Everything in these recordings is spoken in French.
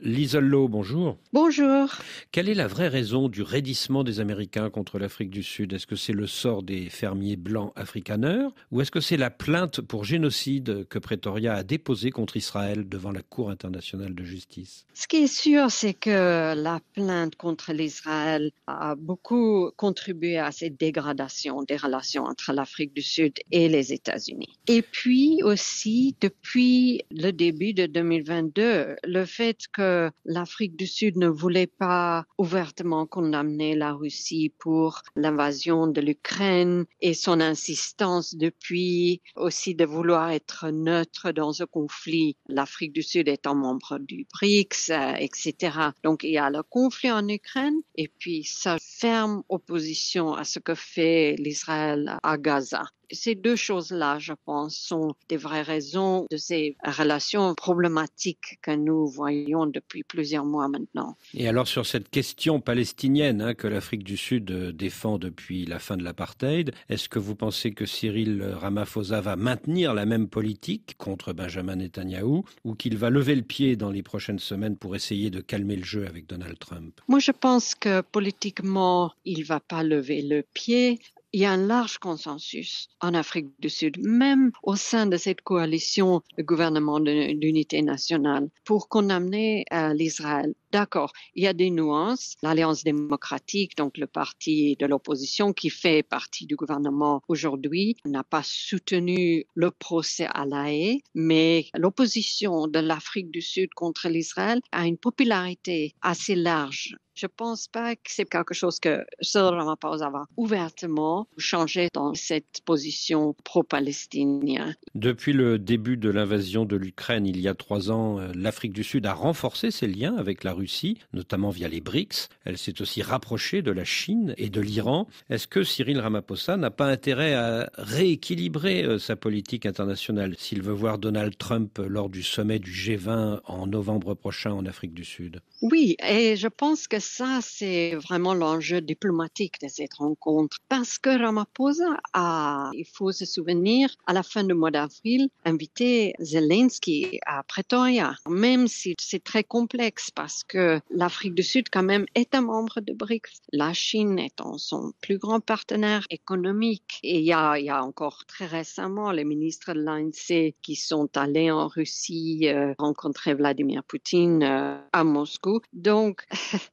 Lisa Lowe, bonjour. Bonjour. Quelle est la vraie raison du raidissement des Américains contre l'Afrique du Sud? Est-ce que c'est le sort des fermiers blancs afrikaners ou est-ce que c'est la plainte pour génocide que Pretoria a déposée contre Israël devant la Cour internationale de justice? Ce qui est sûr, c'est que la plainte contre l'Israël a beaucoup contribué à cette dégradation des relations entre l'Afrique du Sud et les États-Unis. Et puis aussi, depuis le début de 2022, le fait que l'Afrique du Sud ne voulait pas ouvertement condamner la Russie pour l'invasion de l'Ukraine et son insistance depuis aussi de vouloir être neutre dans ce conflit, l'Afrique du Sud étant membre du BRICS, etc. Donc il y a le conflit en Ukraine et puis sa ferme opposition à ce que fait l'Israël à Gaza. Ces deux choses-là, je pense, sont des vraies raisons de ces relations problématiques que nous voyons depuis plusieurs mois maintenant. Et alors sur cette question palestinienne que l'Afrique du Sud défend depuis la fin de l'apartheid, est-ce que vous pensez que Cyril Ramaphosa va maintenir la même politique contre Benjamin Netanyahou ou qu'il va lever le pied dans les prochaines semaines pour essayer de calmer le jeu avec Donald Trump? Moi, je pense que politiquement, il ne va pas lever le pied. Il y a un large consensus en Afrique du Sud, même au sein de cette coalition de gouvernement d'unité nationale, pour condamner l'Israël. D'accord, il y a des nuances. L'Alliance démocratique, donc le parti de l'opposition qui fait partie du gouvernement aujourd'hui, n'a pas soutenu le procès à La Haye, mais l'opposition de l'Afrique du Sud contre l'Israël a une popularité assez large. Je pense pas que c'est quelque chose que Cyril Ramaphosa va ouvertement changer dans cette position pro-palestinienne. Depuis le début de l'invasion de l'Ukraine il y a 3 ans, l'Afrique du Sud a renforcé ses liens avec la Russie, notamment via les BRICS. Elle s'est aussi rapprochée de la Chine et de l'Iran. Est-ce que Cyril Ramaphosa n'a pas intérêt à rééquilibrer sa politique internationale s'il veut voir Donald Trump lors du sommet du G20 en novembre prochain en Afrique du Sud? Oui, et je pense que ça, c'est vraiment l'enjeu diplomatique de cette rencontre. Parce que Ramaphosa a, il faut se souvenir, à la fin du mois d'avril, invité Zelensky à Pretoria. Même si c'est très complexe parce que l'Afrique du Sud, quand même, est un membre de BRICS. La Chine étant son plus grand partenaire économique. Et il y a encore très récemment les ministres de l'ANC qui sont allés en Russie rencontrer Vladimir Poutine à Moscou. Donc,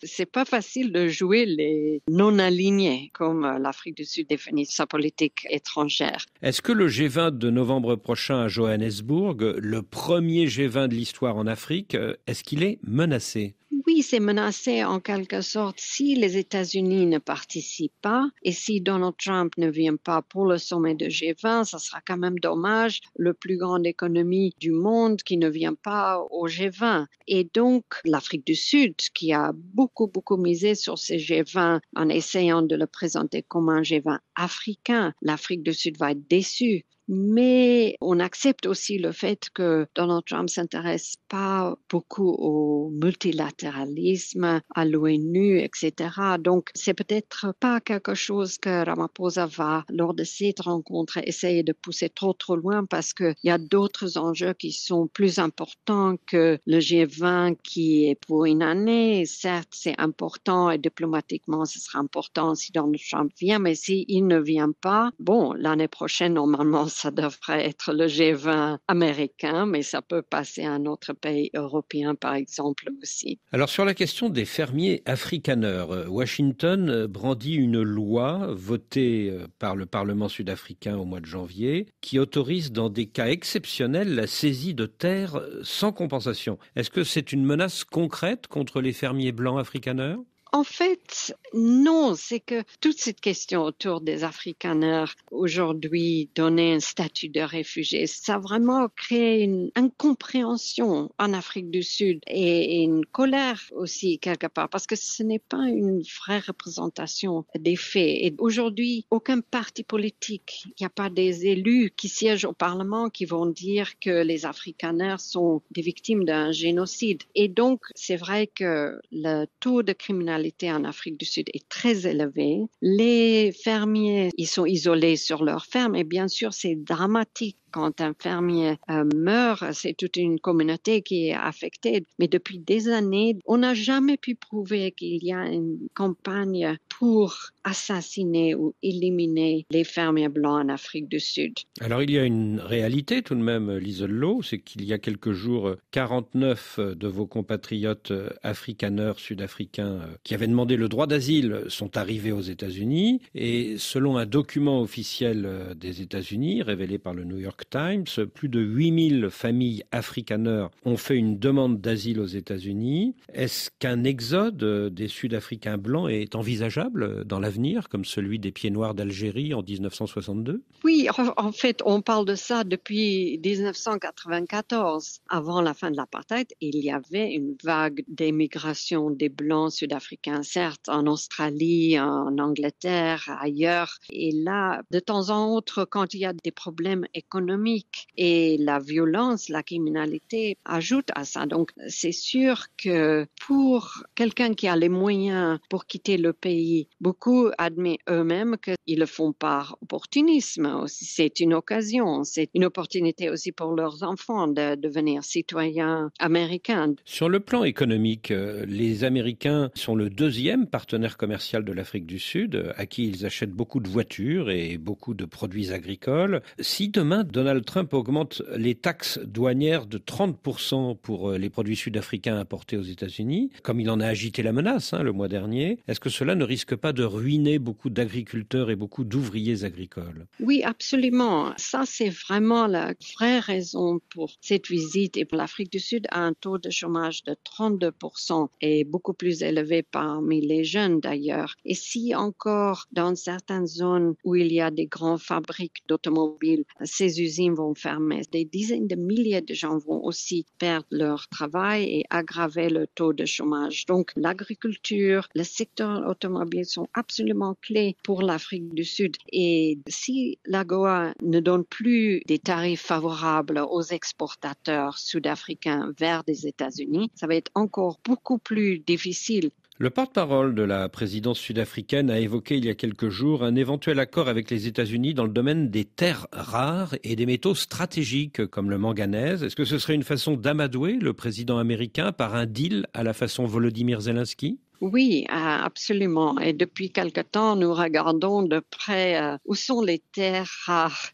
c'est pas facile de jouer les non-alignés comme l'Afrique du Sud définit sa politique étrangère. Est-ce que le G20 de novembre prochain à Johannesburg, le premier G20 de l'histoire en Afrique, est-ce qu'il est menacé ? Oui, c'est menacé en quelque sorte si les États-Unis ne participent pas et si Donald Trump ne vient pas pour le sommet de G20, ça sera quand même dommage. Le plus grande économie du monde qui ne vient pas au G20. Et donc, l'Afrique du Sud, qui a beaucoup misé sur ces G20 en essayant de le présenter comme un G20 africain, l'Afrique du Sud va être déçue. Mais on accepte aussi le fait que Donald Trump s'intéresse pas beaucoup au multilatéralisme, à l'ONU, etc. Donc, c'est peut-être pas quelque chose que Ramaphosa va, lors de cette rencontre, essayer de pousser trop loin parce qu'il y a d'autres enjeux qui sont plus importants que le G20 qui est pour une année. Certes, c'est important et diplomatiquement, ce sera important si Donald Trump vient, mais s'il ne vient pas, bon, l'année prochaine, normalement, ça devrait être le G20 américain, mais ça peut passer à un autre pays européen, par exemple, aussi. Alors, sur la question des fermiers afrikaners, Washington brandit une loi votée par le Parlement sud-africain au mois de janvier qui autorise dans des cas exceptionnels la saisie de terres sans compensation. Est-ce que c'est une menace concrète contre les fermiers blancs afrikaners ? En fait, non, c'est que toute cette question autour des Afrikaners, aujourd'hui, donner un statut de réfugié, ça a vraiment créé une incompréhension en Afrique du Sud et une colère aussi quelque part, parce que ce n'est pas une vraie représentation des faits. Et aujourd'hui, aucun parti politique, il n'y a pas des élus qui siègent au Parlement qui vont dire que les Afrikaners sont des victimes d'un génocide. Et donc, c'est vrai que le taux de criminalité en Afrique du Sud est très élevée. Les fermiers, ils sont isolés sur leur ferme et bien sûr, c'est dramatique Quand un fermier meurt, c'est toute une communauté qui est affectée. Mais depuis des années, on n'a jamais pu prouver qu'il y a une campagne pour assassiner ou éliminer les fermiers blancs en Afrique du Sud. Alors il y a une réalité tout de même, Liesl Low, c'est qu'il y a quelques jours, 49 de vos compatriotes afrikaners sud-africains qui avaient demandé le droit d'asile sont arrivés aux États-Unis. Et selon un document officiel des États-Unis, révélé par le New York Times, plus de 8000 familles afrikaners ont fait une demande d'asile aux États-Unis. Est-ce qu'un exode des Sud-Africains blancs est envisageable dans l'avenir, comme celui des Pieds Noirs d'Algérie en 1962 ? Oui, en fait, on parle de ça depuis 1994. Avant la fin de l'apartheid, il y avait une vague d'émigration des Blancs sud-africains, certes en Australie, en Angleterre, ailleurs. Et là, de temps en temps, quand il y a des problèmes économiques et la violence, la criminalité ajoute à ça. Donc, c'est sûr que pour quelqu'un qui a les moyens pour quitter le pays, beaucoup admettent eux-mêmes qu'ils le font par opportunisme. C'est une occasion, c'est une opportunité aussi pour leurs enfants de devenir citoyens américains. Sur le plan économique, les Américains sont le deuxième partenaire commercial de l'Afrique du Sud, à qui ils achètent beaucoup de voitures et beaucoup de produits agricoles. Si demain, Donald Trump augmente les taxes douanières de 30% pour les produits sud-africains importés aux États-Unis, comme il en a agité la menace le mois dernier, est-ce que cela ne risque pas de ruiner beaucoup d'agriculteurs et beaucoup d'ouvriers agricoles ? Oui, absolument. Ça, c'est vraiment la vraie raison pour cette visite. Et pour l'Afrique du Sud a un taux de chômage de 32% et beaucoup plus élevé parmi les jeunes d'ailleurs. Et si encore dans certaines zones où il y a des grandes fabriques d'automobiles, ces usines vont fermer, des dizaines de milliers de gens vont aussi perdre leur travail et aggraver le taux de chômage. Donc, l'agriculture, le secteur automobile sont absolument clés pour l'Afrique du Sud. Et si l'AGOA ne donne plus des tarifs favorables aux exportateurs sud-africains vers les États-Unis, ça va être encore beaucoup plus difficile. Le porte-parole de la présidence sud-africaine a évoqué il y a quelques jours un éventuel accord avec les États-Unis dans le domaine des terres rares et des métaux stratégiques comme le manganèse. Est-ce que ce serait une façon d'amadouer le président américain par un deal à la façon Volodymyr Zelensky ? Oui, absolument. Et depuis quelque temps, nous regardons de près où sont les terres rares.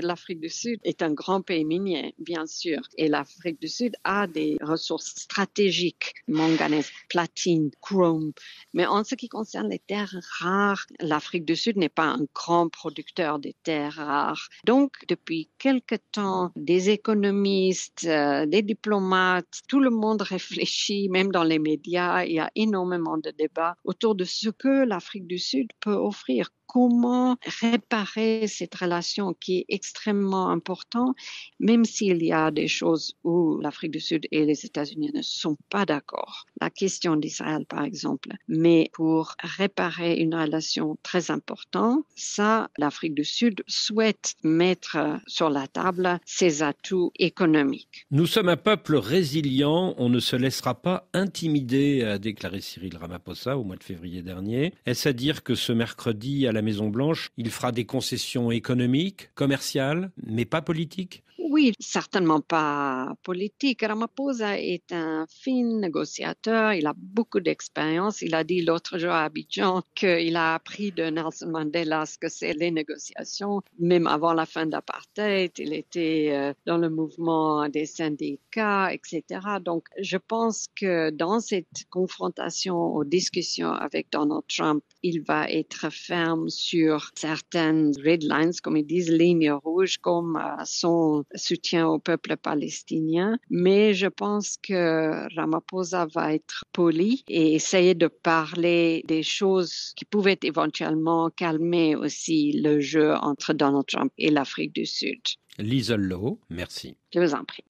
L'Afrique du Sud est un grand pays minier, bien sûr. Et l'Afrique du Sud a des ressources stratégiques, manganèse, platine, chrome. Mais en ce qui concerne les terres rares, l'Afrique du Sud n'est pas un grand producteur de terres rares. Donc, depuis quelque temps, des économistes, des diplomates, tout le monde réfléchit, même dans les médias, il y a énormément de débats autour de ce que l'Afrique du Sud peut offrir. Comment réparer cette relation qui est extrêmement importante, même s'il y a des choses où l'Afrique du Sud et les États-Unis ne sont pas d'accord. La question d'Israël, par exemple. Mais pour réparer une relation très importante, ça, l'Afrique du Sud souhaite mettre sur la table ses atouts économiques. Nous sommes un peuple résilient, on ne se laissera pas intimider, a déclaré Cyril Ramaphosa au mois de février dernier. Est-ce à dire que ce mercredi, à la Maison-Blanche, il fera des concessions économiques, commerciales, mais pas politiques ? Oui, certainement pas politique. Ramaphosa est un fin négociateur, il a beaucoup d'expérience. Il a dit l'autre jour à Abidjan qu'il a appris de Nelson Mandela ce que c'est les négociations. Même avant la fin de l'apartheid, il était dans le mouvement des syndicats, etc. Donc, je pense que dans cette confrontation aux discussions avec Donald Trump, il va être ferme sur certaines red lines, comme ils disent, lignes rouges, comme son soutien au peuple palestinien. Mais je pense que Ramaphosa va être poli et essayer de parler des choses qui pouvaient éventuellement calmer aussi le jeu entre Donald Trump et l'Afrique du Sud. Liesl Low, merci. Je vous en prie.